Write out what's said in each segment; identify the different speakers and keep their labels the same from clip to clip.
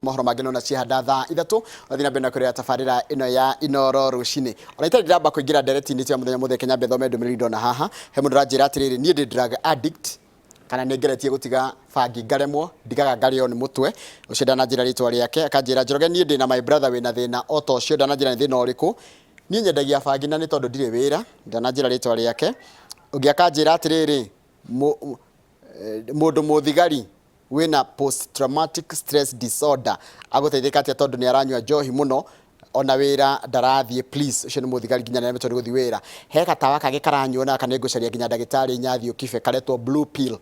Speaker 1: mohoro mageno na cihanda thaa ithatu othina bena kuria tafarira ino ya Inoro rucini ona itari ndamba kuingira ndereti-ini cia muthenya muthe Kenya bethome ndumiri ndona haha he mundu ranjira atiriri nie ndi drug addict kana nengeretie gutiga fangi ngaremwo ndigaga ngario ni mutwe ucio ndanajira ritwa riake akanjira Njoroge nie ndi na my brother wina thina oto ucio ndanajira thina uriku nie nyendagia fangi na ni tondu ndire wira ndanajira ritwa riake ungi akanjira atiriri mundu muthigari wina post traumatic stress disorder aguteithika atia tondu ni aranywa njohi muno ona wira ndarathie please ucio ni muthigari nginya na metori guthi wira he katawa kage karanywa na kana ngucaria nginya ndagitari nyathio kibe karetwo blue pill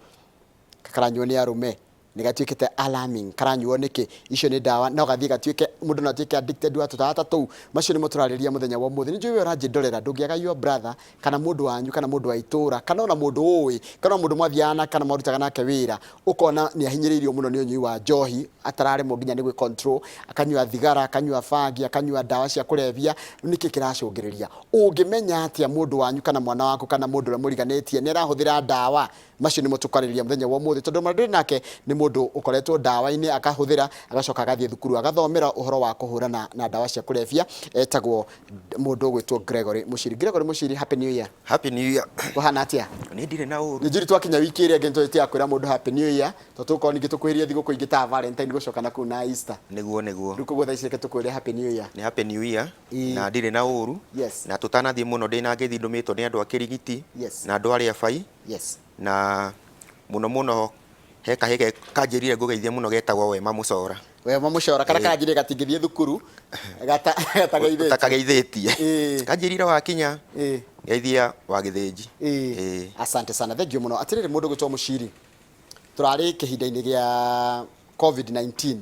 Speaker 1: karanywa ni arume nigatuikite alarming karanywa niki icio ni dawa no gathie gatuike mundu no atuike addicted wa tutata tu macio ni muturariria muthenya wa muthi ni njui uranji ndorera ndungiaga your brother kana mundu wanyu kana mundu wa itura kana ona mundu uwi kana mundu mwathiana kana marutaga nake wira ukona ni ahinyiririo muno ni unyui wa njohi atarare mo nginya ni gwe control akanywa thigara akanywa fangi akanywa dawa cia kurevia niki kiracungiriria ungimenya atia mundu wanyu kana mwana waku kana mundu ura muriganetie ni arahuthira dawa macio ni mutukariria muthenya wa muthi tondu mundu nake ni mundu ukoretwo dawa-ini akahuthira agacoka agathie thukuru agathomera uhoro wa kuhurana na dawa cia kurevia etagwo mundu gwitwo Gregory Muciri happy new year kuhana atia
Speaker 2: ni ndire na uru
Speaker 1: ni njiri twakinya wiki iri ngento tia kwira mundu happy new year to tuko ni gitukwiririe thiguku ingi ta Valentine gucoka na kuna Easter
Speaker 2: niguo
Speaker 1: rukugo tha icireke tukwire happy new year
Speaker 2: ni happy new year na ndire na uru na tutanathie muno ndina ngethi ndumitwo ni andu akirigiti na andu aria bai na muno he kahege kanjirire ngugeithia muno getagwo Wema Mucora
Speaker 1: kana kanjire gatingithie thukuru
Speaker 2: gatageithĩtie kanjirire wakinya geithia wa githinji
Speaker 1: asante sana thank you muno atiriri mundu gwitwo Muciri turari kihinda-ini gia COVID-19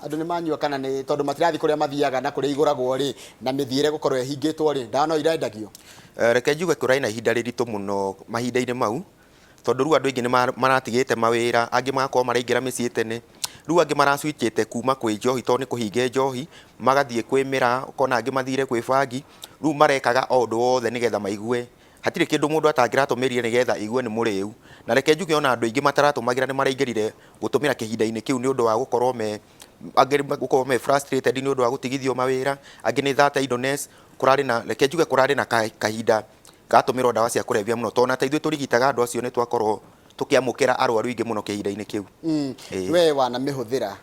Speaker 1: andu ni manyua kana ni tondu matirathi kuria mathiaga na kuria iguragwo ri na mithiire gukorwo ehingitwo ri ndawa no irendagio
Speaker 2: reke njuge kuraina ihinda riritu muno mahinda-ini mau tondu ru andu aingi ni maratigite mawira angi magakorwo maraingira micii tene ru angi maraswitchite kuma kwi njohi tondu ni kuhinge njohi magathie kwimira ukona angi mathire kwi fangi ru marekaga ondu wothe nigetha maigue hatire kindu mundu atangiratumirire nigetha igue ni muriu na reke njuge ona andu aingi mataratumagira ni maraingirire gutumira kihinda-ini kiu ni undu wa gukorwo me frustrated ni undu wa gutigithio mawira angi ni that idleness kurari na reke njuge kurari na kahinda gatumirwo dawa cia kurevia muno tona ta ithuĩ turigitaga andu acio ni twakorwo tukiamukira arwaru ingi muno kihinda-ini kiu
Speaker 1: we wana mihuthira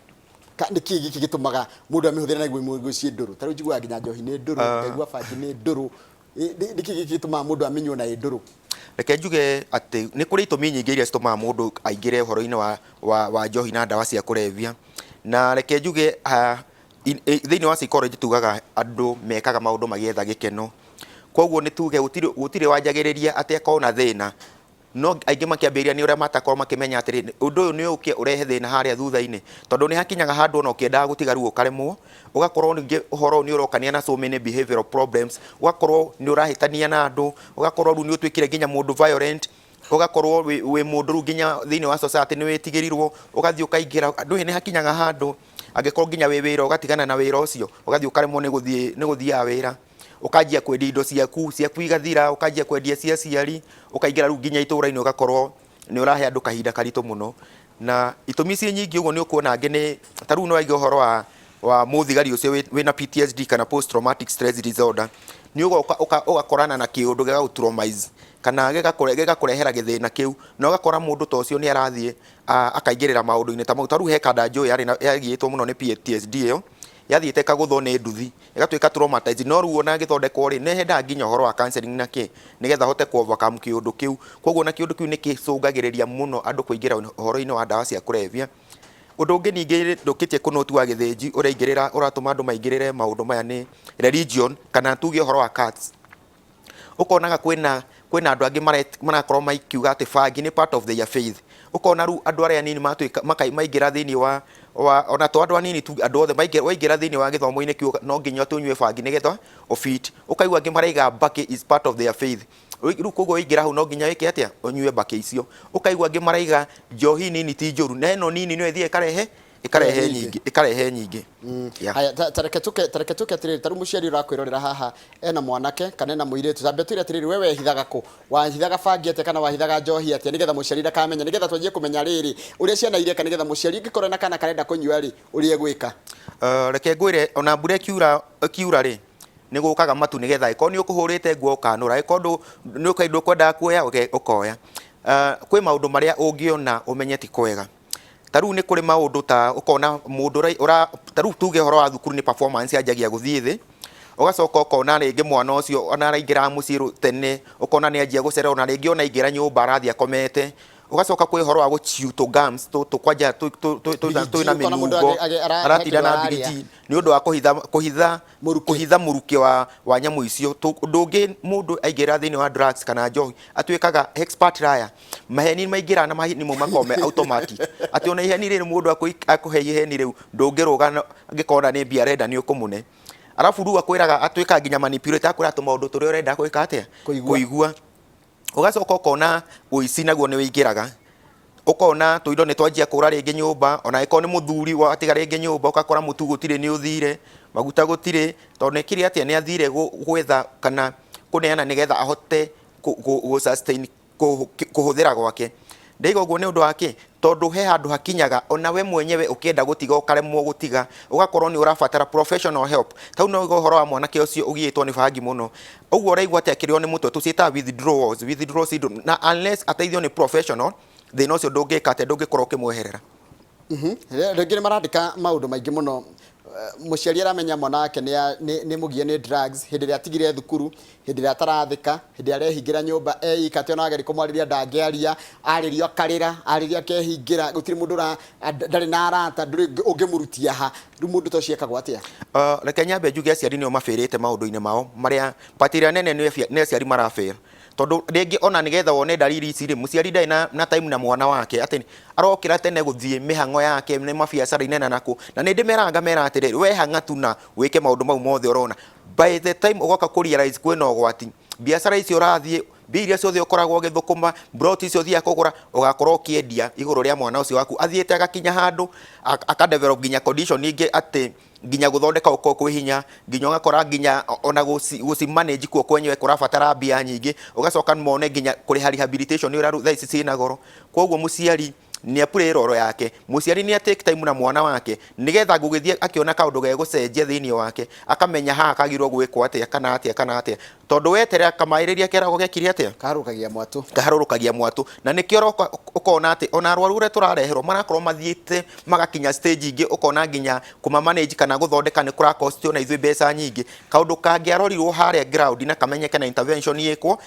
Speaker 1: niki giki gitumaga mundu amihuthira na igwe cie nduru ta njigua nginya njohi ni nduru ngaigua fangi ni nduru niki giki gitumaga mundu aminywo na nduru
Speaker 2: reke njuge ati ni kuri itumi nyingi iria citumaga mundu aingire horo-ini wa njohi na dawa cia kurevia na reke njuge thiini wa psychology tugaga andu mekaga maundu magietha gikeno koguo ni tuge gutire wanjagiriria ati akona thina no aingi makiambiria ni uria matakorwo makimenya atiri undu uyu ni uke urehe thina haria thutha-ini tondu ni hakinyaga handu ona ukiendaga gutiga ruo karemwo ugakorwo ningi uhoro ni urokania na so many behavioral problems ugakorwo ni urahitania na andu ugakorwo ru ni utwikire nginya mundu violent ugakorwo wi mundu ru nginya thiini wa society ni witigirirwo ugathie ukaingira andu ni hakinyaga handu angikorwo nginya wi wira ugatigana na wira ucio ugathie ukaremwo ni guthia wira ukajia kwendia indo ciaku igathira ukajia kwendia cia ciari ukaingira ru nginya itura-ini ugakorwo ni urahe andu kahinda karitu muno na itumi cie nyingi uguo ni ukuona angi ni taru no aige uhoro wa muthigari ucio wina PTSD kana post traumatic stress disorder ni ugakorana na kiundu gega traumize kana gegakurehera githina kiu na ugakora mundu ta ucio ni arathie akaingirira maundu-ini ta mau taru he kada njui yagiitwo muno ni PTSD iyo yathiite kagutho ni nduthi igatuika traumatized no ruo na githondekwo ri ne henda nginya uhoro wa counseling na ki nigetha hote ku overcome kiundu kiu koguo na kiundu kiu ni kicungagiriria muno andu kuingira uhoro-ini wa dawa cia kurevia undu ungi ningi ndukitie kunotu wa githinji uraingirira uratuma andu maingirire maundu maya ni religion kana tuge uhoro wa cults ukonaga kwina andu angi marakorwo maikiuga ati fangi ni part of their faith ukona ru andu aria nini matuika maingira thiini wa ona to andu anini tu andu othe maingira thiini wa githomo-ini kiu no nginya tunywe fangi nigetha ofit ukaigua angi maraiga mbaki is part of their faith ru koguo ingira hau no nginya wike atia unywe mbaki icio ukaigua angi maraiga njohi nini ti njuru na eno nini no ethie ikarehe nyingi.
Speaker 1: Haya tareke tuke atiriri taru muciari urakwirorera haha ena mwanake kana ena muiritu tambe twire atiriri wewe hithaga ku wahithaga bangi ate kana wahithaga njohi ate nigetha muciari ndakamenya nigetha twanjie kumenya riri uria ciana ireka nigetha muciari ngikora na kana karenda kunyua ri uria gwika
Speaker 2: reke ngwire ona mbura kiura ri nĩ gũkaga matu nĩgetha ĩkorwo nĩ ũkũhũrĩte nguo ũkanũra ĩkorwo nĩ ũkaindwo kwendaga kuoya ũkoya kwĩ maũndũ marĩa ũngĩona ũmenye ti kwega ta rĩu nĩ kũrĩ maũndũ ta ũkona mũndũ ta rĩu tuge ũhoro wa thukuru nĩ performance yanjagia gũthiĩ thĩ ũgacoka ũkona rĩngĩ mwana ũcio ona araingĩra mũciĩ tene ũkona nĩ anjia gũcerera ona rĩngĩ ona aingĩra nyũmba arathiĩ akomete ugacoka kwĩ horo wa guciuto gums to kwanja to na minungo aratinda na thigiti ni undu wa kuhitha muruki wa nyamu icio ndungi mundu aingira thini wa drugs kana njohi atwikaga expert liar maheni maingira na maheni mo makome automatic ati ona iheni ri mundu akuhe iheni riu ndungiruga ngikona ni bia renda ni ukumune arafu ru akwiraga atwika nginya manipulate akwira to maundu turi urenda gwika atia kuigua ugacoka ukona uici naguo ni wingiraga ukona tuindo ni twanjia kura ringi nyumba ona iko ni muthuri wa atiga ringi nyumba ukakora mutu gutire ni uthire maguta gutire to nekiri atia ni athire gwetha kana kuneana nigetha ahote ku sustain kuhuthira gwake ndaigo guo ni undu wake tondu he handu hakinyaga ona we mwenyewe ukienda gutiga ukaremwo gutiga ugakorwo ni urabatara professional help tau no horo wa mwanake ucio ugiitwo ni bangi muno uguo uraigwa ati akirio ni mutwe tuciita withdrawal syndrome na unless ateithio ni professional thina ucio ndungika ate ndungikorwo kimweherera
Speaker 1: rĩngĩ nĩ marandĩka maũndũ maingĩ mũno muciari aramenya mwana wake nĩ mugie nĩ drugs hĩndĩ ĩrĩa atigire thukuru hĩndĩ ĩrĩa atarathika hĩndĩ ĩrĩa arehingira nyũmba eika ati ona ageri kumwarĩria ndangĩaria arĩrio akarĩra arĩrio akehingira gũtirĩ mũndũ ndarĩ na arata ndũrĩ ũngĩmũrutia ha rĩu mũndũ ta ũcio ekagwo atĩa
Speaker 2: reke nyambe njuge aciari nĩo mabĩrĩte maũndũ-inĩ mao marĩa patĩrĩa nene nĩ aciari marabĩra tondu ringi ona nigetha wone dalili ici ri muciari ndai na time na mwana wake ati arokira tene guthie mihango yake ni mabiacara inena naku na ni ndimeranga mera atiri we hanga tu na wike maundu mau mothe urona by the time ugoka ku realize kwena ogwati biacara icio rathie biria ciothe ukoragwo githukuma broti icio thia kugura ugakorwo kiendia iguru ria mwana ucio waku athiete agakinya handu akadevelop ginya condition ingi ati ginya guthondeka uko kwihinya ginya ugakora ginya ona guci manage kuo kwenyewe kurabatara mbia nyingi ugacoka mone ginya kuri rehabilitation ni uraru thaici cina goro koguo muciari ni apure roro yake muciari ni take time na mwana wake nigetha gugithie akiona kaundu ge gucenjia thini wake akamenya ha akagirwo gwikwo atia kana tondu weterera kamairiria kerago gekiri atia kaharurukagia mwatu na nikio ukona ati ona arwaru ure turareherwo marakorwo mathiite magakinya stage ingi ukona nginya kuma manage kana guthondeka ni kura cost na ithui mbeca nyingi kaundu kangi arorirwo hare ground na kamenyeke na intervention yekwo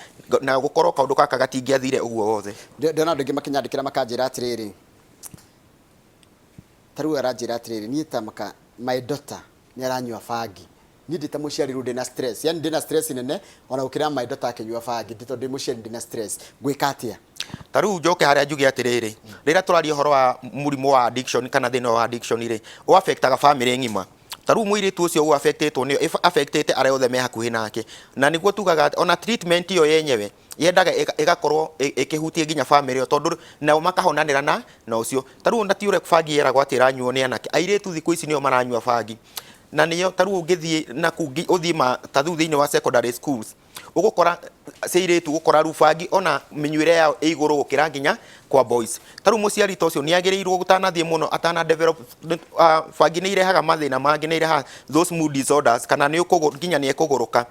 Speaker 2: na gukorwo kaundu kaka gatingiathire uguo wothe
Speaker 1: ndona ndingi makinyandikira makanjira atiriri taru aranjira atiriri ni tamaka my daughter ni aranyua bangi ni ndita muciari ru ndina stress yani ndina stress nene ona ukira my daughter akinyua bangi ndito ndi muciari ndina stress gwika atia
Speaker 2: taru njoke haria njuge atiriri rira turaria horo wa murimu wa addiction kana thina wa addiction ri o affectaga family ngima taru muiritu ucio u affectetwo ni affectete are othe me hakuhi nake na niguo tugaga ona treatment yo yenyewe yendaga igakorwo ikihutie ginya family tondu nao makahonanira na ucio taru ndatiure bangi era gwatira nyuo ni anake airitu thiku ici nio maranyua bangi na niyo taru ungithie na uthie ma tathu thini wa secondary schools ugukora seiritu gukora rubangi ona minyuire yao iguru gukira nginya kwa boys taru muciari tocio ni agirirwo gutanathie muno atana develop bangi ni irehaga mathina mangi ni ireha those mood disorders kana ni nginya ni ekuguruka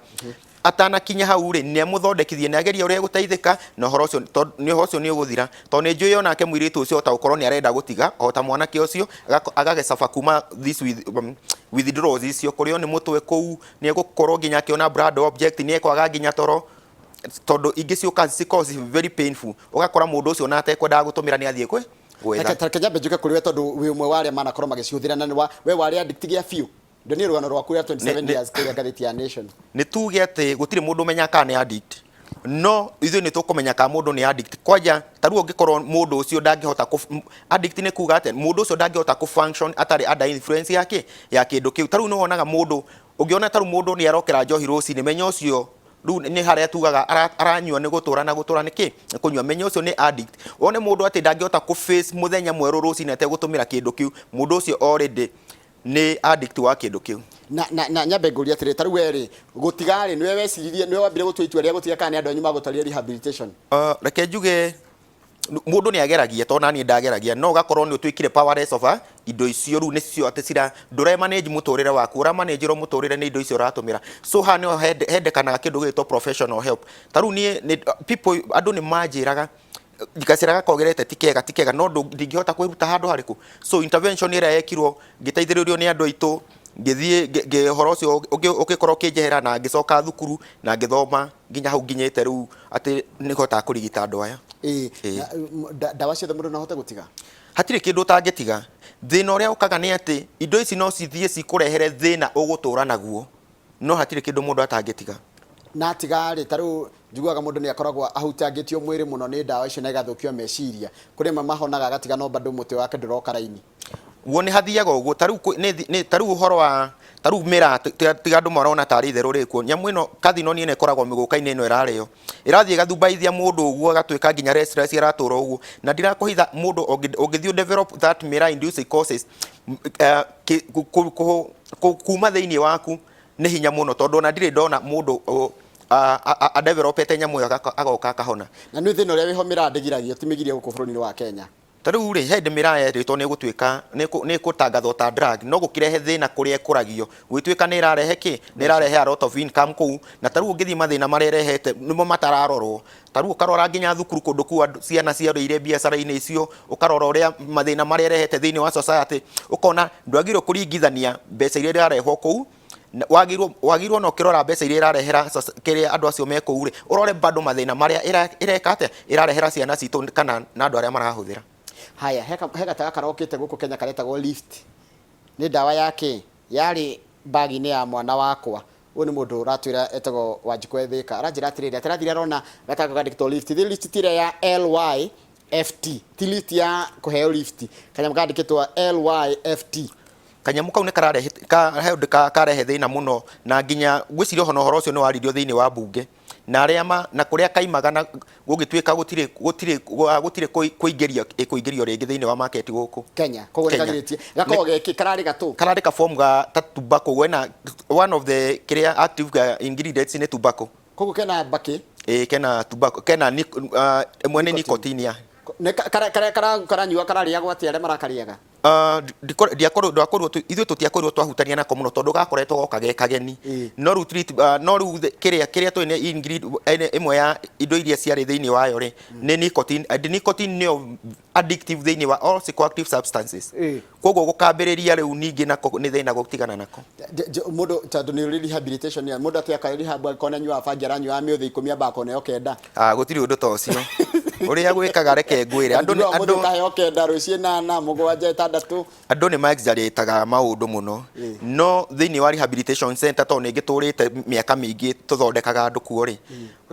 Speaker 2: atana kinya hau ri ni amuthondekithie ni ageria uria guteithika na horo ucio ni uguthira to ni njui ona ke muiritu ucio ta ukorwo ni arenda gutiga o ta mwana ke ucio agagecafa kuma this withdrawals icio kurio ni mutwe kou ni egukorwo nginya akiona brand object ni ekwaga nginya toro tondu ingi ciuka cause very painful ugakora mundu ucio na atekwenda gutumira ni athie kwe gwetha
Speaker 1: tareke mbejuke kuri we tondu wi umwe wale mana korwo magiciuthira na we wale addict gia few ndoni rugano rwaku ya 27 years kuri gatheti ya Nation
Speaker 2: ni tuge ati gutire mundu menya kana ni addict no ithu ni tukumenya ka mundu ni addict kwaja taruo ngikorwo mundu ucio ndangihota addict ni kuga ati mundu ucio ndangihota ku function atari under influence ya kindu kiu taruo no wonaga mundu ungiona taruo mundu ni arokera njohi ruci ni menya ucio riu ni haria tugaga aranyua ni gutura na gutura niki kunyua menye ucio ni addict one mundu ati ndangihota ku face muthenya mweru rucine ate gutumira kindu kiu mundu ucio already ni addict wa kindu kiu
Speaker 1: na nyambe nguria atiri taru weri gutigari niwe weciririe niwe wambire gutua itua ria gutiga kana andu anyu magutaria rehabilitation
Speaker 2: reke njuge mundu ni ageragia to nani ndageragia no gakorwo ni utwikire powerless of indo icio ru nicio ate cira ndure manage muturire waku ura manage ro muturire ni indo icio ratumira so ha ni hende kana kindu gito professional help taru ni people andu ni manjiraga gikaciraga kogerete tikega no ndingihota kwiruta handu hariku so intervention ira yekirwo ngiteithiririo ni andu aitu ngithie ngehoro cio ugikorwo kinjehera na ngicoka thukuru na ngithoma nginya hau nginyete riu ati nihota kurigita andu aya
Speaker 1: dawa ciothe mundu no hote gutiga
Speaker 2: hatire kindu utangitiga thina uria ukaga ni ati indo ici no cithie cikurehere thina ugutura naguo no hatire kindu mundu atangitiga
Speaker 1: na tigari taru njiguaga mundu ni akoragwo ahutangitio mwiri muno ni dawa icio na igathukio meciria kuri mahonaga gatiga no bado muti wake nduroka raini
Speaker 2: wone hathiaga uguo taru uhoro wa taru mira tiga andu marona tari theru rikuo nyamu ino kathino ni ikoragwo miguka-ini ino irario irathie gathubaithia mundu uguo gatwika nginya restless iratura uguo na ndirakuhitha mundu ungithio develop that mira inducing causes kuma thiini waku ni hinya muno tondu na ndire ndona mundu a developete nyamu agoka akahona
Speaker 1: na ni thina uria wiho mira ndigiragia timigiria guku buruni wa Kenya
Speaker 2: taru ri hende mira ritwo ni gutwika ni kutangathwo ta drug no gukirehe thina kuria ekuragio gwitwika ni irarehe ki ni irarehe a lot of income ku na taru ngithi mathina maria rehete nimo matararorwo taru ukarora nginya thukuru kundu ku ciana ciarire biacara-ini icio ukarora uria mathina maria rehete thiini wa society ukona ndwagirwo kuringithania mbeca iria irarehwo ku wagirwo no kirora mbeca iria irarehera kiria andu acio me ku ri urore bado mathina maria ireka ate irarehera ciana citu kana na andu aria marahuthira
Speaker 1: haya hega taga karokite guku Kenya karetagwo lift ni dawa yake yari bagi ni ya mwana wakwa ni mundu ratwira etago Wanjikũ Thika aranjira atiriri atirathira rona gataga kandikitwo lift the lift tire ya LYFT ti lift ya kuheo lift kanya mkandikitwo LYFT
Speaker 2: kanyamu kau ne karehe thina muno na nginya gwicirio hono horo ucio ni waririo thiini wa bunge na aria na kuria kaimaga na gugitwika gutire kuingerio ringi thiini wa market guku
Speaker 1: Kenya koguo nikagiritie gakorwo geki karari
Speaker 2: ka form ga tobacco wena one of the kiria active ingredients ni tobacco
Speaker 1: koguo kena baki
Speaker 2: kena tobacco kena mwene nicotine ya
Speaker 1: ne karanyua kararia gwati aria marakariaga
Speaker 2: ndiakorwo ithuĩ tũtiakorirwo twahutania nako mũno tondũ gakoretwo goka ge kageni no rĩu kĩrĩa twĩ nĩ ingredient ĩmwe ya indo iria ciarĩ thĩinĩ wayo rĩ nĩ nicotine and nicotine nĩyo addictive thĩinĩ wa all psychoactive substances koguo gũkambĩrĩria rĩu ningĩ nako nĩ thĩna gũtigana nako
Speaker 1: mũndũ tondũ nĩ rehabilitation ya mũndũ atĩ akarehab akona nyua bangi aranyua mĩothi 10 ambako nayo kenda
Speaker 2: gũtirĩ ũndũ ta ũcio uria gwikaga reke ngwire
Speaker 1: andu kahe kenda rucie na mugwanja itandatu
Speaker 2: andu ni maexaggerataga maundu muno no thiini wa rehabilitation center to ni giturite miaka mingi tuthondekaga andu kuo ri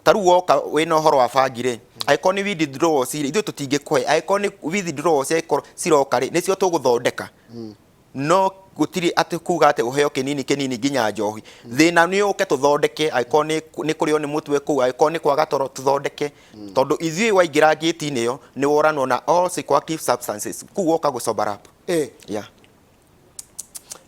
Speaker 2: taru woka wina horo wa bangire icon withdraws ithu tutingikwe icon withdraws ciroka ri nicio tuguthondeka no gutiri ati kuga ati uheo kinini nginya njohi thina ni uke tuthondeke icon ni kurio ni mutwe ku icon ni kwaga toro tuthondeke tondu ithui waingira gate-ini yo ni woranwo na all psychoactive substances kuo ka gucoba rap yeah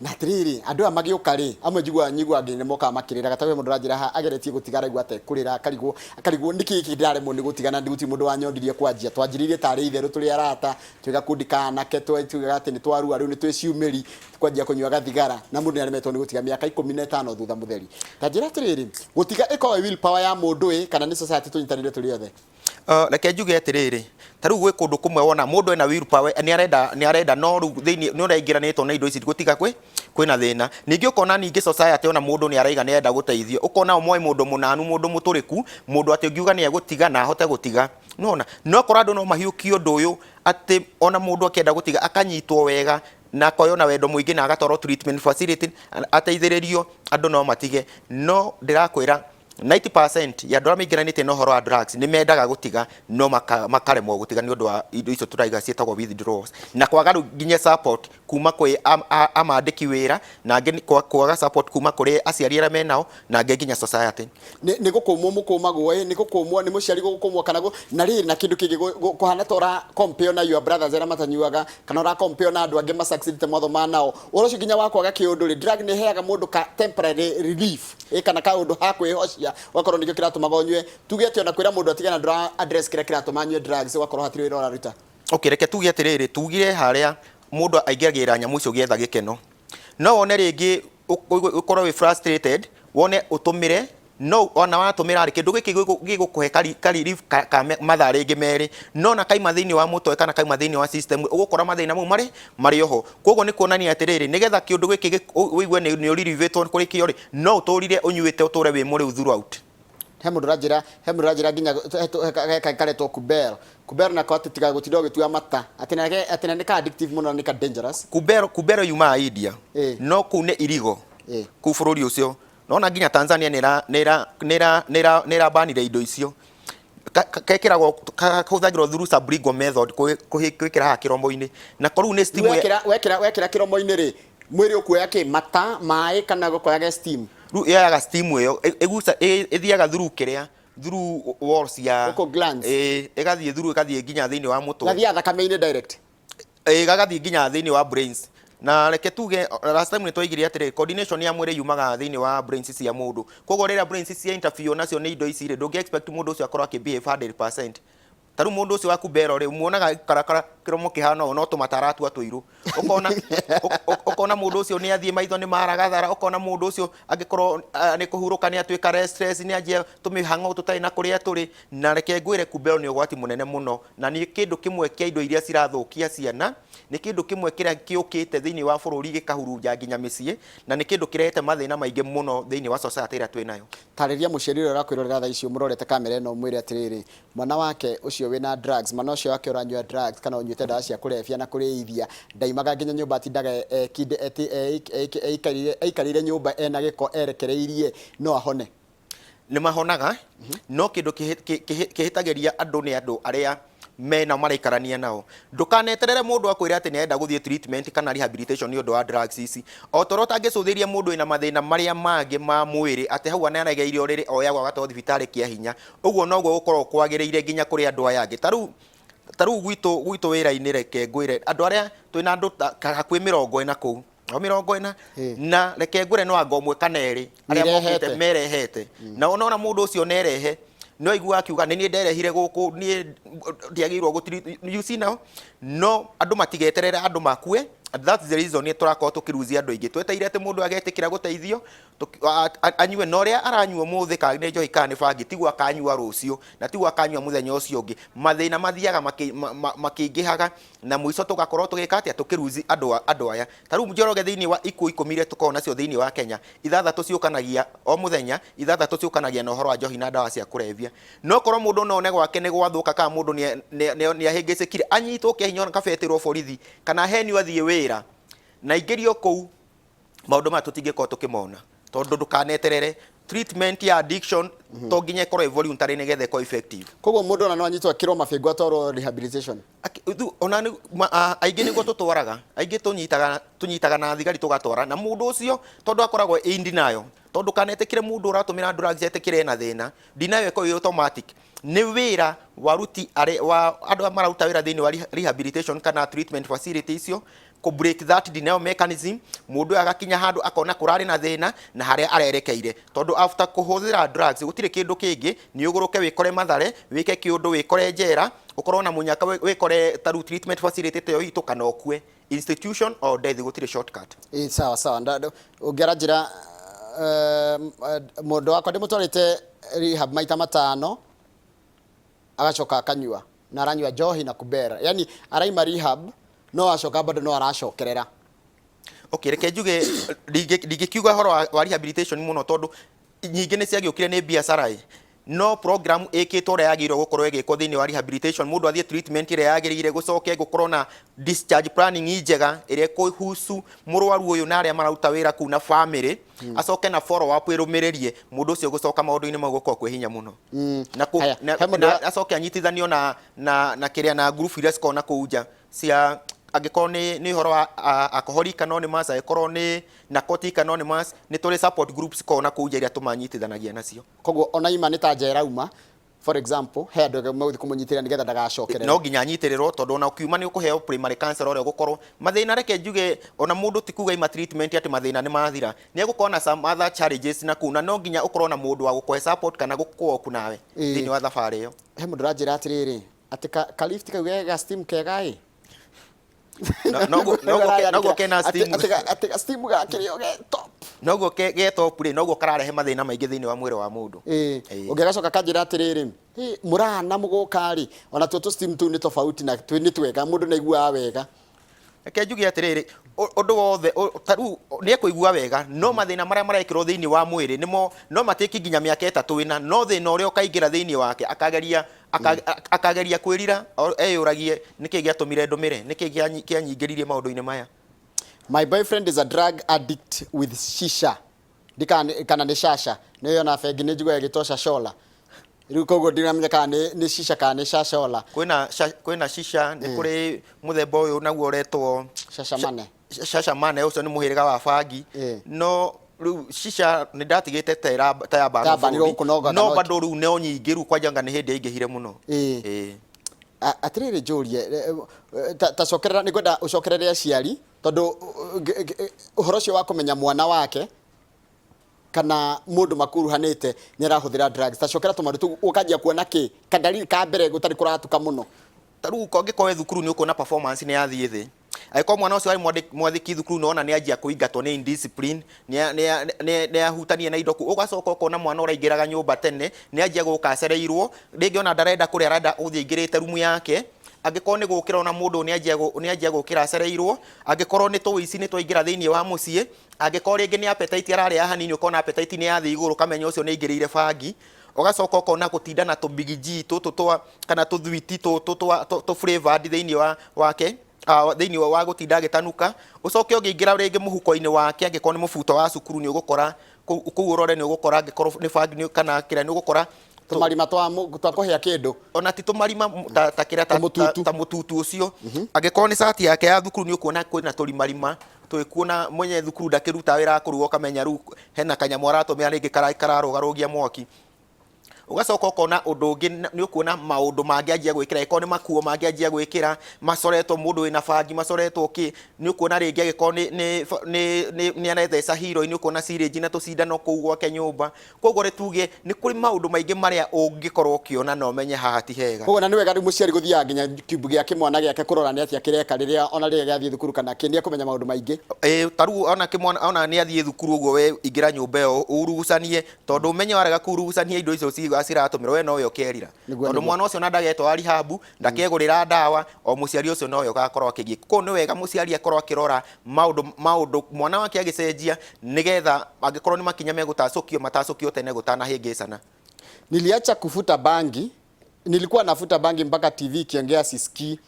Speaker 1: na tiriri andu amagiuka ri amwe njigua nyigua ngine moka makirira gatawe mundu ranjira ha ageretie gutigara igwate kurira akarigwo niki kidare mundu gutigana ndiguti mundu wanyondirie kwanjia twanjiririe tari itheru turi arata twiga kundika nake twiga ati ni twarua riu ni twiciumeri kwanjia kunywa gathigara na mundu niaremetwo ni gutiga miaka 15 thutha mutheri tanjira tiriri gutiga ikowe will power ya mundu kana ni society tunyitanire turi othe
Speaker 2: reke njuge atiriri taru gwe kundu kumwe wona mundu ena will power ni arenda no ru thiini ni uraingiranitwo na indo ici gutiga kwina thina ningi ukona ningi society ona mundu ni araiga ni enda guteithio ukona umwe mundu munanu mundu muturiku mundu ati ngiuga ni egutiga na ahote gutiga no kora andu no mahiukio ndu uyu ati ona mundu akienda gutiga akanyitwo wega na koyo na wendo muingi na agatoro treatment facility ateithiririo andu no matige no ndirakwira 90% ya andũ arĩa maingĩranĩte na ũhoro wa drugs nĩ mendaga gũtiga no makaremwo gũtiga nĩ ũndũ wa indo icio tũraiga ciĩtagwo withdrawals na kwaga nginya support kuma kwĩ amandĩki wĩra, na angĩ kwaga support kuma kũrĩ aciari arĩa menao, na angĩ nginya society.
Speaker 1: Nĩ gũkũmwo mũkũmagwo nĩ gũkũmwo nĩ mũciari gũkũmwo kana na rĩrĩ na kĩndũ kĩngĩ kũhana ta ũra compare na your brothers arĩa matanyuaga kana ũra compare na andũ angĩ masucceedite mathoma nao ũrĩa ũcio nginya wakwaga kĩũndũ rĩ drug nĩ heaga mũndũ ka temporary relief kana kaũndũ ha kwĩhocia wakorwo nĩkĩo kĩratũmaga ũnyue tuge atĩ ona kwĩra mũndũ atigana ndũra address kĩrĩa kĩratũma anyue drugs wakorwo hatirĩ wĩra ũraruta.
Speaker 2: Okay, reke tuge atĩrĩrĩ, tugire harĩa mũndũ aingĩragĩra nyamũ icio getha gĩkeno, no wone rĩngĩ ũkorwo wĩ frustrated, wone ũtũmĩre, no ona watũmĩra rĩ kĩndũ gĩkĩ gĩgũkũhe ka relief ka mathaa rĩngĩ merĩ, no na kaima thĩinĩ wa mũtwe kana kaima thĩinĩ wa system ũgũkora mathĩna mau marĩ oho. Koguo nĩ kuonania atĩrĩrĩ, nĩgetha kĩndũ gĩkĩ wĩigue nĩ ũririvetwo kũrĩ kĩo rĩ, no ũtũrire ũnyuĩte ũtũre wĩ mũrĩu throughout.
Speaker 1: He mũndũ ũranjĩra nginya karetwo Kubero na kwati tiga gũtinda ũgĩtua mata atĩ nĩ ka addictive mũno na nĩ ka dangerous.
Speaker 2: Kubero yumaga India, no kũu nĩ irigo kũu bũrũri ũcio, nona nginya Tanzania nĩra banire indo icio kekĩragwo kahũthagĩrwo through sublingual method gwĩkĩra haha kĩromo-inĩ, na korũ nĩ steam
Speaker 1: wekĩra kĩromo-inĩ rĩ mwĩrĩ ũkuoya kĩ mata maĩ kana gũkoyaga steam
Speaker 2: rĩu yoyaga steam ĩyo ĩthiaga through kĩrĩa through walls ya ĩgathiĩ through ĩgathiĩ nginya thĩinĩ wa mũtwe,
Speaker 1: gathiaga thakame-inĩ direct,
Speaker 2: ĩgathiĩ nginya thĩinĩ wa brains. Na reke tuge last time nĩtwaigire atĩrĩ coordination ya mwĩrĩ yumaga thĩinĩ wa brains cia mũndũ, koguo rĩrĩa brains cia interfere nacio nĩ indo ici rĩ ndũngĩ expect mũndũ ũcio akorwo akĩbehave 100%. Taru mũndũ ũcio wa Kubero rĩ muonaga karakara kĩromo kĩhana ũũ no tũmataratua tũirũ, ũkona mũndũ ũcio nĩ athiĩ maitho nĩ maragathara, ũkona mũndũ ũcio angĩkorwo nĩ kũhurũka nĩ atuĩka restless, nĩ anjia tũmĩhang'o tũtarĩ na kũrĩa tũrĩ. Na reke ngwĩre Kubero nĩ ũgwati mũnene mũno, na nĩ kĩndũ kĩmwe kĩa indo iria cirathũkia ciana, nĩ kĩndũ kĩmwe kĩrĩa kĩũkĩte thĩinĩ wa bũrũri gĩkahurunja nginya mĩciĩ, na nĩ kĩndũ kĩrehete mathĩna maingĩ mũno thĩinĩ wa society ĩrĩa twĩ nayo.
Speaker 1: Tarĩria mũciari ũrĩa ũrakwĩrorera thaa icio mũrorete kamera ĩno mwĩre atĩrĩrĩ mwana wake ũcio wĩna drugs, mwana ũcio wake ũranyua drugs kana ũnyuĩte ndawa cia kũrebia na kũrĩithia ndaimaga nginya nyũmba atindaga aikarire nyũmba ena gĩko erekereirie no ahone.
Speaker 2: Nĩ mahonaga, no kĩndũ kĩhĩtagĩria andũ nĩ andũ arĩa mena maraikarania nao. Ndũkaneterere mũndũ akwĩra atĩ nĩ arenda gũthiĩ treatment kana rehabilitation nĩ ũndũ wa drugs ici. O toro ũtangĩcũthĩria mũndũ wĩna mathĩna marĩa mangĩ ma mwĩrĩ atĩ hau ananageire ũrĩrĩ oyagwo agatwarwo thibitarĩ kĩa hinya, ũguo noguo gũkorwo kwagĩrĩire nginya kũrĩ andũ aya angĩ. Tarĩu gwitũ wĩra-inĩ reke ngwĩre andũ arĩa twĩna andũ hakuhĩ 40 kũu o 40 na reke ngwĩre no anga ũmwe kana erĩ arĩa merehete, na ona mũndũ ũcio nerehe no igua akiuga nĩ niĩ nderehire gũkũ niĩ ndiagĩrĩirwo gũtiri you see now, no andũ matigeterera andũ makue. That's the reason tũrakorwo tũkĩruzia andũ aingĩ tweteire atĩ mũndũ agetĩkĩra gũteithio anyue, na ũrĩa aranyua mũthĩ kana nĩ njohi kana nĩ bangi tiguo akanyua rũciũ na tiguo akanyua mũthenya ũcio ũngĩ, mathĩna mathiaga makĩingĩhaga na mũico tũgakorwo tũgĩka atĩa tũkĩruzi andũ aya. Tarĩu Njoroge thĩinĩ wa ikuũ 10 iria tũkoragwo nacio thĩinĩ wa Kenya, 6 ciũkanagia o mũthenya, 6 ciũkanagia na ũhoro wa njohi na ndawa cia kũrebia. No korwo mũndũ none gwake nĩ gwathũka kana mũndũ nĩ ahĩngĩcĩkire anyitwo kĩhinya kabetĩrwo borithi kana henio athiĩ wĩra na ingĩrio kũu, maũndũ maya tũtingĩkorwo tũkĩmona tondũ ndũkaneterere treatment ya addiction to nginya ĩkorwo voluntary nĩgetha ĩkorwo effective.
Speaker 1: Koguo mũndũ ona no anyitwo akĩrwo mabĩngũ atwarwo rehabilitation.
Speaker 2: Ona aingĩ nĩguo tũtwaraga, aingĩ tũnyitaga na thigari tũgatwara, na mũndũ ũcio tondũ akoragwo in denial, tondũ kanetĩkire mũndũ ũratũmĩra drugs etĩkire na thĩna, denial ĩkorwo automatic. Nĩ wĩra wa ruti wa andũ mararuta wĩra thĩinĩ wa rehabilitation kana treatment facility icio ku break that denial mechanism, mũndũ agakinya handũ akona kũrarĩ na thĩna na harĩa arerekeire, tondũ after kũhũthĩra drugs gũtirĩ kĩndũ kĩngĩ nĩ ũgũrũke wĩkore Mathare, wĩke kĩũndũ wĩkore njera, ũkorwo na mũnyaka wĩkore taru treatment facility te itũ kana ũkue institution or death, gũtirĩ shortcut.
Speaker 1: Sawa ũngĩara njĩra mũndũ wakwa ndĩmũtwarĩte rehab maita 5 agacoka akanyua na aranyua njohi na Kubera, yani araima rehab no acoka bado no aracokerera.
Speaker 2: Okay, reke njuge ndingĩkiuga horo wa rehabilitation mũno tondũ nyingĩ nĩ ciagĩũkire nĩ biacara, no program ĩkĩtwo ũrĩa yagĩrĩirwo gũkorwo ĩgĩkwo thĩinĩ wa rehabilitation, mũndũ athiĩ treatment ĩrĩa yagĩrĩire gũcoke gũkorwo na discharge planning njega ĩrĩa ĩkũhusu mũrwaru ũyũ na arĩa mararuta wĩra kũu na family, acoke na follow up ĩrũmĩrĩrie mũndũ ũcio gũcoka maũndũ-inĩ mau gũkorwo kwĩ hinya mũno, na acoke anyitithanio na kĩrĩa na group iria cikoragwo na kũu nja cia angĩkorwo nĩ horo wa Alcoholic Anonymous, angĩkorwo nĩ Narcotic Anonymous, nĩ tũrĩ support groups korwo na kũu nja iria tũmanyitithanagia nacio.
Speaker 1: Koguo ona ima nĩ ta njera uma, for example, he andũ magũthiĩ kũmũnyitĩrĩra nĩgetha ndagacokerere.
Speaker 2: No nginya anyitĩrĩrwo tondũ ona ũkiuma nĩ ũkũheo primary cancer ũrĩa ũgũkorwo mathĩna, reke njuge ona mũndũ ti kuga ima treatment atĩ mathĩna nĩ mathira, nĩ egũkorwo na some other challenges na kũu, na no nginya ũkorwo na mũndũ wa gũkũhe support kana gũkũoku nawe thĩinĩ wa thabarĩ ĩyo.
Speaker 1: He mũndũ ranjĩra atĩrĩrĩ atĩ ka lift kau ga steam kega ĩ
Speaker 2: noguo kena steam
Speaker 1: atĩ steam gakĩrĩo ge top,
Speaker 2: noguo ge top rĩ, noguo kararehe mathĩna maingĩ thĩinĩ wa mwĩrĩ wa mũndũ.
Speaker 1: ũngĩgacoka kanjĩra atĩrĩrĩ mũrana mũgũka rĩ, ona tuo steam tũu nĩ tofauti na nĩ twega, mũndũ naiguaga wega.
Speaker 2: Reke njuge atĩrĩrĩ, ũndũ wothe tarĩu nĩ ekũigua wega, no mathĩna marĩa marekĩrwo thĩinĩ wa mwĩrĩ nĩmo no matĩki nginya mĩaka 3 ĩna, no thĩna ũrĩa ũkaingĩra thĩinĩ wake akageria kwĩrira eyũragie nĩkĩ gĩatũmire ndũmĩre, nĩkĩ kĩanyingĩririe maũndũ-inĩ maya.
Speaker 1: My boyfriend is a drug addict with shisha, kana nĩ shasha, nĩ yona bengi nĩ njiguaga ĩgĩtwo shashola. Rĩu koguo ndiramenya kana nĩ shisha kana nĩ shashola.
Speaker 2: Kwĩna shisha, nĩ kũrĩ mũthemba ũyũ naguo ũretwo shashamane, ũcio nĩ mũhĩrĩga wa bangi, no rĩu shisha nĩ ndatigĩte ta ya bani, no bado rĩu nĩ nyingĩ, rĩu kwanjanga nĩ hĩndĩ yaingĩhire mũno.
Speaker 1: Atĩrĩrĩ njũrie tacokerera, nĩ ngwenda ũcokerere aciari tondũ ũhoro ũcio wa kũmenya mwana wake kana mũndũ makuruhanĩte nĩ arahũthĩra drugs, tacokera tũmaru tũu ũkanjia kuona kĩ kandariri ka mbere gũtarĩ kũratuka mũno.
Speaker 2: Tarĩu angĩkorwo thukuru nĩ ũkuona performance nĩ yathiĩ thĩ, angĩkorwo mwana ũcio arĩ mwathĩki thukuru nĩ ona nĩ anjia kũingatwo nĩ indiscipline, nĩ ahutania na indo kũu, ũgacoka ũkona mwana ũraingĩraga nyũmba tene nĩ anjia gũkacereirwo, rĩngĩ ona ndarenda kũrĩa, arenda gũthiĩ aingĩrĩte rumu yake, angĩkorwo nĩ gũkĩra ona mũndũ nĩ anjia gũkĩra acereirwo, angĩkorwo nĩ tũici nĩ twaingĩra thĩinĩ wa mũciĩ, angĩkorwo rĩngĩ nĩ appetite ararĩa hanini, ũkona appetite nĩ yathiĩ igũrũ, kamenya ũcio nĩ aingĩrĩire bangi, ũgacoka ũkona gũtinda na tũbigiji tũtũ kana tũthwiti tũ flavored thĩinĩ wake, thĩinĩ wa gũtinda agĩtanuka, ũcoke ũngĩingĩra rĩngĩ mũhuko-inĩ wake, angĩkorwo nĩ mũbuto wa cukuru nĩ ũgũkora kũu ũrore, nĩ ũgũkora angĩkorwo nĩ bangi kana kĩrĩa nĩ ũgũkora
Speaker 1: tũmarima twa kũhĩa kĩndũ,
Speaker 2: ona ti tũmarima ta kĩrĩa ta mũtutu ũcio. Angĩkorwo nĩ cati yake ya thukuru nĩ ũkuona kwĩna tũrimarima, twĩkuona mwenye thukuru ndakĩruta wĩra kũrugwo, kamenya rĩu hena kanyamũ aratũmĩra rĩngĩ kararũgarũgia mwaki. Ugacoka ũkona ũndũ ũngĩ nĩ ũkuona maũndũ mangĩ anjia gwĩkĩra, ĩkorwo nĩ makuo mangĩ anjia gwĩkĩra, macoretwo mũndũ wĩna bangi, macoretwo kĩ, nĩ ũkuona rĩngĩ agĩkorwo nĩ aretheca hero-inĩ, ũkuona syringe na tũcindano kũu gwake nyũmba. Koguo rĩ tuge nĩ kũrĩ maũndũ maingĩ marĩa ũngĩkorwo ũkĩona na ũmenye haha ti hega.
Speaker 1: Koguo na nĩ wega rĩu mũciari gũthiaga nginya kiubu gĩa kĩmwana gĩake kũrora nĩ atĩa kĩreka rĩrĩa ona rĩrĩa gĩathiĩ thukuru, kana kĩndia kũmenya maũndũ maingĩ.
Speaker 2: Tarĩu ona kĩmwana ona nĩ athiĩ thukuru ũguo, we ingĩra nyũmba ĩyo urugucanie, tondũ ũmenye warega kurugucania indo icio ciratũmĩrwo, we no yo kĩerira, tondũ mwana ũcio na ndagetwo rihabu, ndakegũrĩra ndawa, o mũciari ũcio no yo gakorwo akĩgiĩ. Koguo nĩ wega mũciari akorwo akĩrora maũndũ mwana wake agĩcenjia, nĩgetha angĩkorwo nĩ makinya megũtacũkio matacũkio tene gũtanahĩngĩcana.
Speaker 1: Niliacha kufuta bangi, nilikuwa nafuta bangi mpaka TV ikiongea sisikii,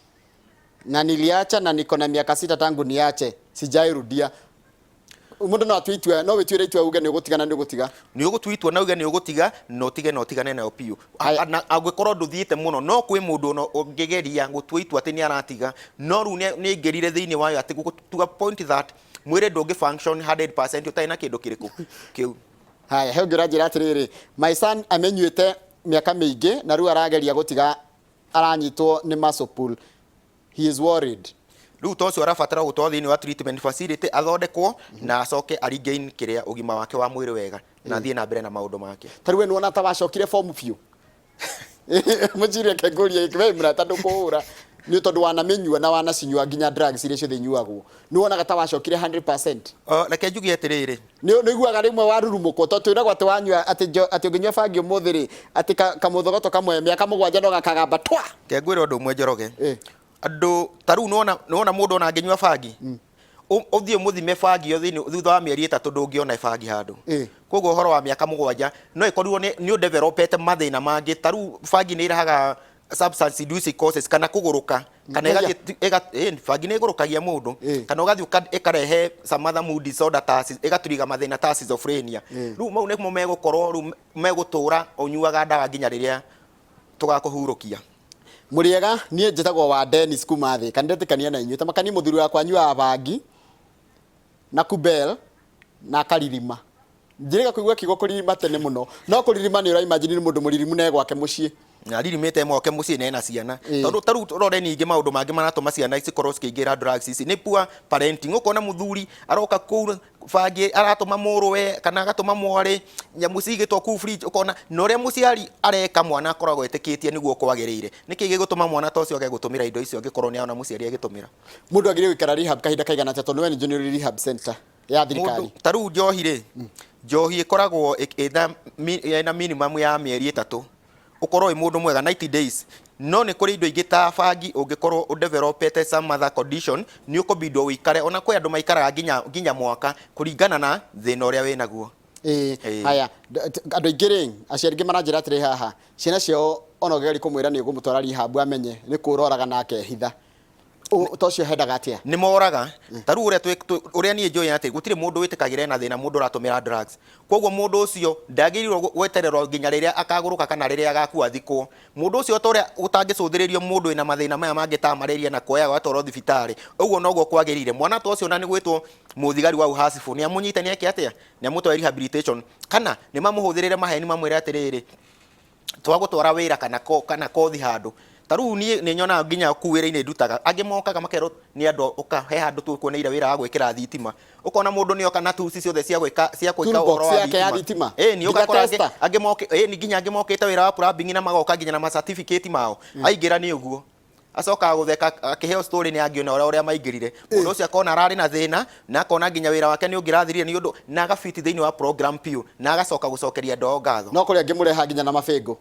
Speaker 1: na niliacha na niko na miaka 6 tangu niache, sijairudia. Mundu no atwitwe, no witwire itwe uge ni ugutigana ni ugutiga,
Speaker 2: ni ugutwitwo na uge ni ugutiga, no tige no tigane nayo piu. Angĩkorwo nduthiĩte mũno, no kwĩ mũndũ no ũngĩgeria gũtwitwo atĩ nĩ aratiga, no rĩu nĩ ngerire thĩinĩ wayo atĩ to a point that mwĩrĩ ndũngĩ function 100% ũtarĩ na kĩndũ kĩrĩkũ kĩu.
Speaker 1: Haya, he ũngĩra njĩra atĩrĩrĩ, my son amenyuĩte mĩaka mĩingĩ na rĩu arageria gũtiga, aranyitwo nĩ muscle pull, he is worried.
Speaker 2: Rĩu ta ũcio arabatara gũtwarwo thĩinĩ wa treatment facility, athondekwo na acoke arigain kĩrĩa ũgima wake wa mwĩrĩ wega, na thiĩ na mbere na maũndũ make.
Speaker 1: Ta rĩu nĩwona ta wacokire form biũ mũnjire kengũria we mũrata ndũkũhũra nĩ tondũ wanamĩnyua na wanacinyua nginya drugs iria ciothe inyuagwo, nĩwonaga ta wacokire 100%.
Speaker 2: Reke njuge atĩrĩrĩ,
Speaker 1: nĩ iguaga rĩmwe warurumũkwo, tondũ twĩragwo atĩ wanyua atĩ ũngĩnyua bangi ũmũthĩ rĩ, atĩ kamũthogoto kamwe mĩaka 7 no gakagamba twa.
Speaker 2: Kengwĩra ũndũ ũmwe Njoroge, andũ ta rĩu nĩwona mũndũ ona angĩnyua bangi, ũthiĩ mũthime bangi yo thutha wa mĩeri 3 ndũngĩona bangi handũ. Koguo ũhoro wa mĩaka 7 no ĩkorirwo nĩ ũdevelopete mathĩna mangĩ. Ta rĩu bangi nĩ ĩrehaga substance inducing causes, kana kũgũrũka, kana bangi nĩ ĩgũrũkagia mũndũ, kana ũgathiĩ ĩkarehe some other mood disorder, ĩgatũriga mathĩna ta schizophrenia. Rĩu mau nĩmo megũkorwo rĩu megũtũra ũnyuaga ndawa nginya rĩrĩa tũgakũhurũkia.
Speaker 1: Muriega nie njitagwo wa Dennis kuma Thika ndetikania na inyuĩ tamakani muthuri wakwa anyuaga bangi na kubel na akaririma njĩrĩga kũigua kiugo kũririma tene mũno no kũririma nĩ ũraimagine nĩ mũndũ mũririmu na gwake mũciĩ
Speaker 2: na ririmite moke muciĩ nena ciana tondu taru rore ningĩ maũndũ mangĩ maratũma ciana ikorwo cikĩingĩra drugs ici nĩ poor parenting ũkona mũthuri aroka kũu bangi aratũma mũrũwe kana agatũma mwarĩ nyamũ cigĩtwo kũu fridge ũkona na ũrĩa mũciari areka mwana akoragwo etĩkĩtie nĩguo kwagĩrĩire nĩkĩ gĩgũtũma mwana ta ũcio age gũtũmĩra indo icio angĩkorwo nĩ ona mũciari agĩtũmĩra
Speaker 1: mũndũ agĩrĩire gũikara rehab kahinda kaigana atĩa tondũ we nĩ Junior Rehab Center ya thirikari
Speaker 2: taru njohi rĩ njohi ĩkoragwo ĩna minimum ya mĩeri 3 ukorwo mundu mwega 90 days no nĩ kũrĩ indo ingĩ ta bangi ũngĩkorwo ũdevelopete some other condition nĩ ũkũbindwo wĩikare ona kwĩ andũ maikaraga nginya mwaka kũringana na thĩna ũrĩa wĩnaguo
Speaker 1: haya andũ aingĩ rĩ aciari aingĩ maranjĩra atĩrĩ haha ciana ciao ona ũgeri kũmwĩra nĩ ũgũmũtwara rehab amenye nĩ kũũroraga na akehitha tocio hendaga atia
Speaker 2: nĩ moraga taru ũrĩa niĩ njũĩ atĩ gũtirĩ mũndũ wĩtĩkagĩra na thĩna mũndũ ũratũmĩra drugs koguo mũndũ ũcio ndagĩrĩirwo gwetererwo nginya rĩrĩa akagũrũka kana rĩrĩa agakua thikwo mũndũ ũcio ta ũrĩa ũtangĩcũthĩrĩrio mũndũ wĩna mathĩna maya mangĩ ta malaria na kuoya watwarwo thibitarĩ ũguo noguo kwagĩrĩire mwana ta ũcio na nĩ gwĩtwo mũthigari wa uhasibu nĩ amũnyite nĩ eke atĩa nĩ amũtwara rehabilitation kana nĩ mamũhũthĩrĩre maheni mamwĩre atĩrĩrĩ twagũtwara wĩra kana kothi handũ taru nĩ nyonaga nginya kuwĩra-inĩ ndutaga angĩ mokaga makerwo nĩ andũ ũkahe handũ tukuoneire wĩra wa gwĩkĩra thitima ũkona mũndũ nĩ oka na tuci ciothe cia gwĩka ũhoro wa thitima nĩ ũgakora angĩ moke nginya angĩ mokĩte wĩra wa plumbing na magoka nginya na ma certificate mao aingĩra nĩ ũguo acoka gũtheka akĩheo story nĩ angĩona ũrĩa maingĩrire mũndũ ũcio akona ararĩ na thĩna na akona nginya wĩra wake nĩ ũngĩrathirire nĩ ũndũ na agafiti thĩinĩ wa program piu na agacoka gũcokeria ndo ngatho
Speaker 1: no kũrĩa angĩmũreha nginya na mabengo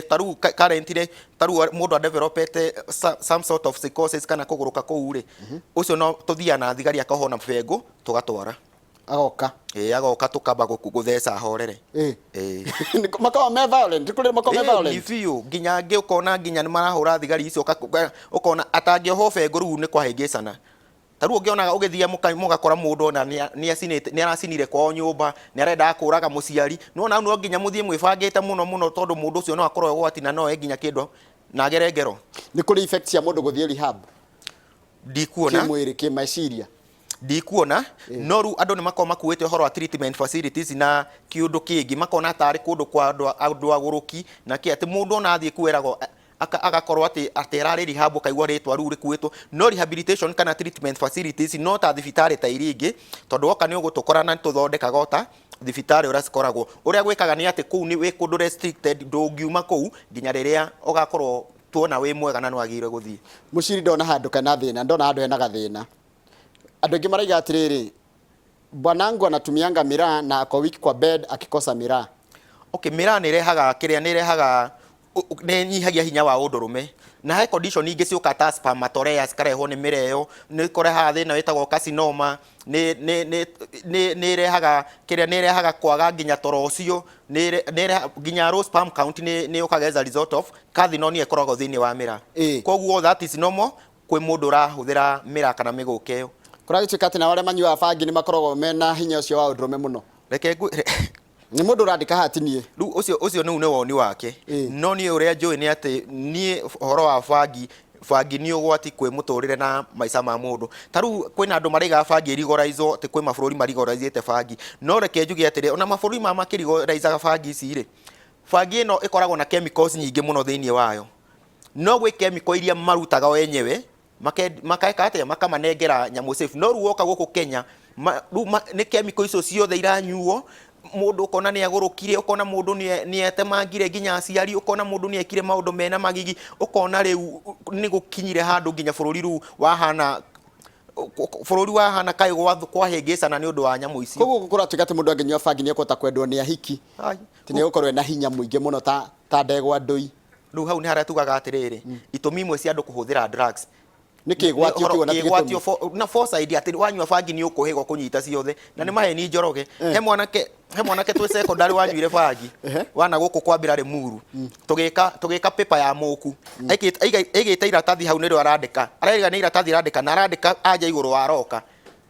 Speaker 2: taru currently taru mũndũ adevelopete some sort of psychosis kana kũgũrũka kũu rĩ ũcio no tũthia na thigari akahona bengo tũgatwara
Speaker 1: agoka
Speaker 2: agoka tukamba gutheca horere
Speaker 1: makao me violent kule makao me violent
Speaker 2: ni fiu nginya ngĩ ukona nginya nĩ marahũra thigari icio ukona atangĩoho bengo rĩu nĩ kwahĩngĩcana taru ũngĩonaga ũgĩthia mũgakora mũndũ ona nĩ aracinire kwao nyũmba nĩ arenda kũraga mũciari no nginya mũthiĩ mwĩbangĩte mũno tondũ mũndũ ũcio no akorwo ũgwati na no nginya kĩndũ na agere ngero
Speaker 1: nĩ kũrĩ effect cia mũndũ gũthiĩ rehab
Speaker 2: ndikuona
Speaker 1: kĩmwĩrĩ kĩmeciria
Speaker 2: ndikuona no rĩu andũ nĩ makorwo makuĩte ũhoro wa treatment facilities na kĩũndũ kĩngĩ makona tarĩ kũndũ kwa andũ agũrũki na kĩ atĩ mũndũ ona athiĩ kwĩragwo agakorwo atĩ ararĩ rehab kaigua rĩtwa rĩu rĩkuĩtwo no rehabilitation kana treatment facilities no ta thibitarĩ ta iria ingĩ tondũ woka nĩ ũgũtũkora na tũthondekaga ota thibitarĩ ũrĩa cikoragwo ũrĩa gwĩkaga nĩ atĩ kũu nĩ kũndũ restricted ndũngiuma kũu nginya rĩrĩa ũgakorwo tuona wĩ mwega na nĩwagĩrĩire gũthiĩ
Speaker 1: mũciri ndona handũ kana thĩna ndona handũ hena gathĩna andũ aingĩ maraiga atĩrĩrĩ bwanangu anatumianga miraa na ako wiki kwa bed akikosa miraa
Speaker 2: miraa nĩ irehaga kĩrĩa nĩ irehaga nĩ nyihagia hinya wa ũndũrũme na he condition ingĩ cioka ta spermatoreas karehwo nĩ mĩreo nĩ kũrehaga thĩna wĩtagwo carcinoma nĩ irehaga kĩrĩa nĩ irehaga kwaga nginya toro ũcio nginya low sperm count nĩ ũkaga as a result of carcinoma ĩkoragwo thĩinĩ wa mĩraa koguo that is normal kwĩ mũndũ ũrahũthĩra mĩraa kana mĩgũka ĩyo
Speaker 1: kũragĩtuĩka atĩ na arĩa manyuaga bangi nĩ makoragwo mena hinya ũcio wa ũndũrũme mũno nĩ mũndũ ũrandĩka hatinie
Speaker 2: rĩu ũcio nĩ woni wake no niĩ ũrĩa njũĩ nĩ atĩ niĩ ũhoro wa bangi nĩ ũgwati kwĩ mũtũrĩre na maica ma mũndũ ta rĩu kwĩna andũ maraigaga bangi ĩrigorize atĩ kwĩ mabũrũri marigoricĩte bangi no reke njuge atĩrĩ ona mabũrũri ma makĩrigoricaga bangi ici rĩ bangi ĩno ĩkoragwo na chemicals nyingĩ mũno thĩinĩ wayo no gwĩ chemical iria marutaga o enyewe makaeka atĩa makamanengera nyamũ safe no rĩu woka gũkũ Kenya nĩ chemical icio ciothe iranyuo mũndũ ũkona nĩ agũrũkire ũkona mũndũ nĩ etemangire nginya aciari ũkona mũndũ nĩ ekire maũndũ mena magigi ũkona rĩu nĩ gũkinyire handũ nginya bũrũri wahana kaĩ kwahĩngĩcana nĩ ũndũ wa nyamũ icio
Speaker 1: koguo kũratuĩka atĩ mũndũ angĩnyua bangi nĩ ekũhota kwendwo nĩ ahiki atĩ nĩ gũkorwo ena hinya mũingĩ mũno ta ndegwa ndũi
Speaker 2: rĩu hau nĩ harĩa tugaga atĩrĩrĩ itũmi imwe cia andũ kũhũthĩra drugs
Speaker 1: nĩ kĩgwatio
Speaker 2: na foresight atĩ wanyua bangi nĩ ũkũhĩgwo kũnyita ciothe na nĩ maheni njoroge he mwanake twĩ secondary wanyuire bangi wana gũkũ kwambĩra Limuru tũgĩka paper ya mũku aigĩte iratathi hau nĩrĩo arandĩka araiga nĩ iratathi arandĩka na arandĩka anja igũrũ wa roka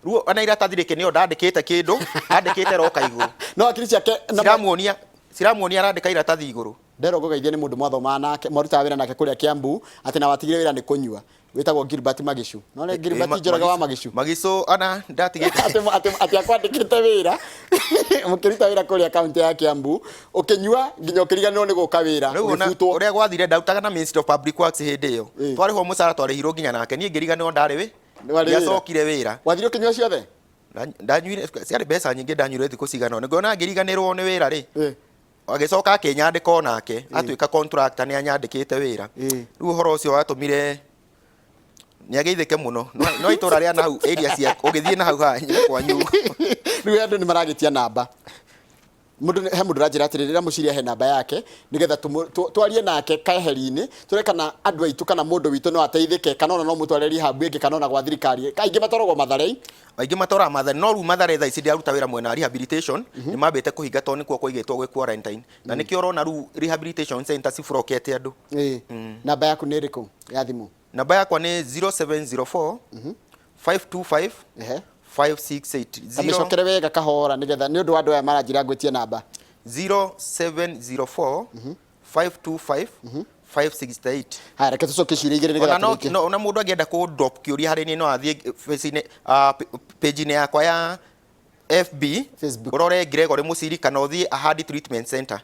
Speaker 2: rĩu ona iratathi rĩkĩ nĩyo ndandĩkĩte kĩndũ andĩkĩte roka igũrũ
Speaker 1: no akiri ciake
Speaker 2: ciramuonia arandĩka iratathi igũrũ
Speaker 1: ndero gogeithie ni mundu mwathoma nake mwaruta wira nake kuria Kiambu ati na watigire wira ni kunyua witagwo Gilbert Magishu no le Gilbert Njoroge wa Magishu
Speaker 2: ana ndatigite
Speaker 1: ati akwandikite wira mukiruta wira kuria county ya Kiambu ukinyua nginya ukiriganirwo ni guka wira
Speaker 2: uria gwathire ndautaga na Ministry of Public Works hindi yo twarihwo mucara twarihirwo nginya nake nie ngiriganirwo ndari wi ndiacokire wira
Speaker 1: wathire ukinyua ciothe
Speaker 2: ndanyuire ciari mbeca nyingi ndanyuire thiku cigana ngona ngiriganirwo ni wira ri agicoka akinyandika onake atuika contractor ni anyandikite wira riu horo ucio watumire ni ageithike muno no itura ria nau area cia ugithie na hau kwanyu
Speaker 1: riu andu ni maragitia namba mundu ranjira atirira muciria he namba yake nigetha twarie nake kaheri-ini turekana andu aitu kana mundu witu no ateithike kana no mutware rehab ingi kana gwa thirikari kaingi matoragwo Mathare
Speaker 2: aingi matora Mathare no ru Mathare tha ici ndiaruta wira mwena rehabilitation ni mambite kuhinga to nikuo kuigitwo gwe quarantine na nikio rona ru rehabilitation center cifurokete andu
Speaker 1: namba yaku ni iriku ya thimu
Speaker 2: namba yakwa ni 0704 525 568
Speaker 1: amicokere wega kahora nigetha ni undu wa andu aya maranjira ngwitie namba
Speaker 2: 0704 525 568
Speaker 1: haya reke tucoke ciria igiri nigetha
Speaker 2: no ona mundu angienda ku drop kiuria hari ni no athie page ni yakwa ya FB urore Gregory Muciri kana uthie Ahadi Treatment Center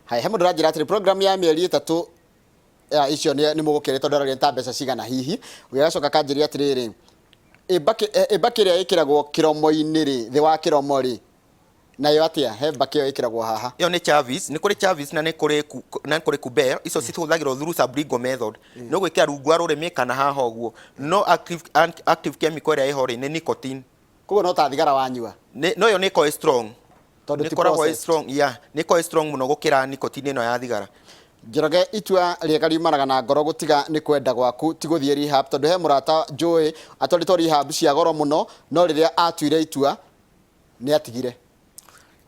Speaker 1: haya he mundu ranjira atiri program ya mieri 3 icio ni mugukire tondu rari mbeca cigana hihi ugacoka kanjiria atiriri ibaki ria ikiragwo kiromo-ini ri thi wa kiromo ri nayo atia he baki yo ikiragwo haha
Speaker 2: yo ni Chavis ni kuri Chavis na ni kuri Kuber ico cituthagirwo through sublingual method no gwikira rungu rwa rurimi kana haha uguo no active chemical ria iho ri ni nicotine
Speaker 1: kugo no ta thigara wanyua
Speaker 2: no yo ni ko strong
Speaker 1: tondu
Speaker 2: ni koragwo strong ni ko strong muno gukira nicotine no ya thigara
Speaker 1: Njoroge itua riega riumanaga na ngoro gutiga ni kwenda gwaku ti guthie rehab tondu he murata Joy atwarito rehab cia goro muno no riria atuire itua ni atigire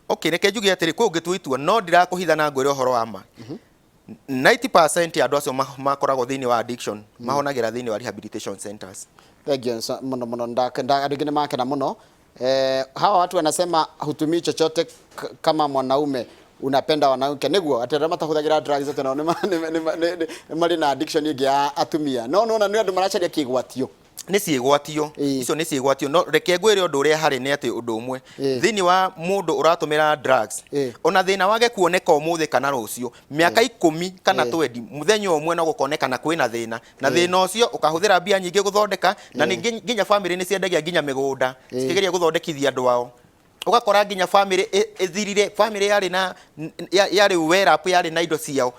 Speaker 2: okay reke njuge atiri kwi ungitua itua no ndirakuhitha na ngwire uhoro wa ma 90% ya andu acio makoragwo thiini wa addiction mahonagira thiini wa rehabilitation centers
Speaker 1: muno ndakenda andu ngine makena muno hawa watu wanasema hutumii chochote kama mwanaume unapenda wanawake niguo atira matahuthagira drugs atira ni mari na addiction ingi ya atumia no ni andu maracaria kigwatio
Speaker 2: ni ciigwatio icio ni ciigwatio no reke ngwire undu uria hari ni ati undu umwe thiini wa mundu uratumira drugs ona thina wage kuoneka umuthi kana rucio miaka 10 kana 20 muthenya umwe no gukonekana kwina thina na thina ucio ukahuthira mbia nyingi guthondeka na nginya family ni ciendagia nginya migunda cikigeria guthondekithia andu ao ugakora nginya family ethirire family yari wear up yari na indo ciao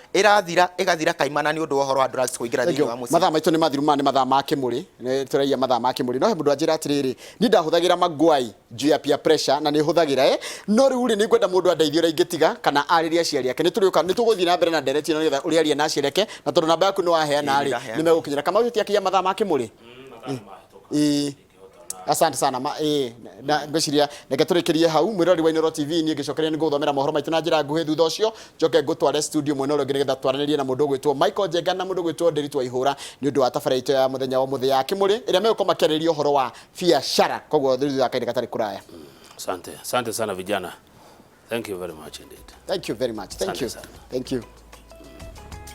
Speaker 2: igathira kaimana ni undu wa horo wa drugs kuingira thiini wa muci
Speaker 1: mathaa maitu ni mathiru ni mathaa ma kimuri ni turaia mathaa ma kimuri no he mundu anjira atiriri ni ndahuthagira magwai juu ya peer pressure na ni huthagira no riu ri ni ngwenda mundu andeithio ria ingitiga kana ariria aciari yake ni tuguthii na mbere na ndereti no getha uriaria na aciari yake na tondu namba yaku ni waheana ri ni megukinyira kama uti akia mathaa ma kimuri asante sana na ngeciria reke turikirie hau mwirori wa Inooro TV ni ngicokeria ni guthomera mohoro maitu na njira nguhi thutha ucio njoke ngutware studio mwena uria ngigetha twaranirie na mundu gwitwo Michael Njenga na mundu gwitwo Nderitu Ihura ni undu wa tafara itu ya muthenya wa muthi ya kimuri iria megukoma makiariria uhoro wa biashara koguo thutha kaini katari kuraya
Speaker 3: asante sana vijana thank you very much indeed
Speaker 1: thank you very much thank you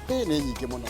Speaker 1: ni nyingi muno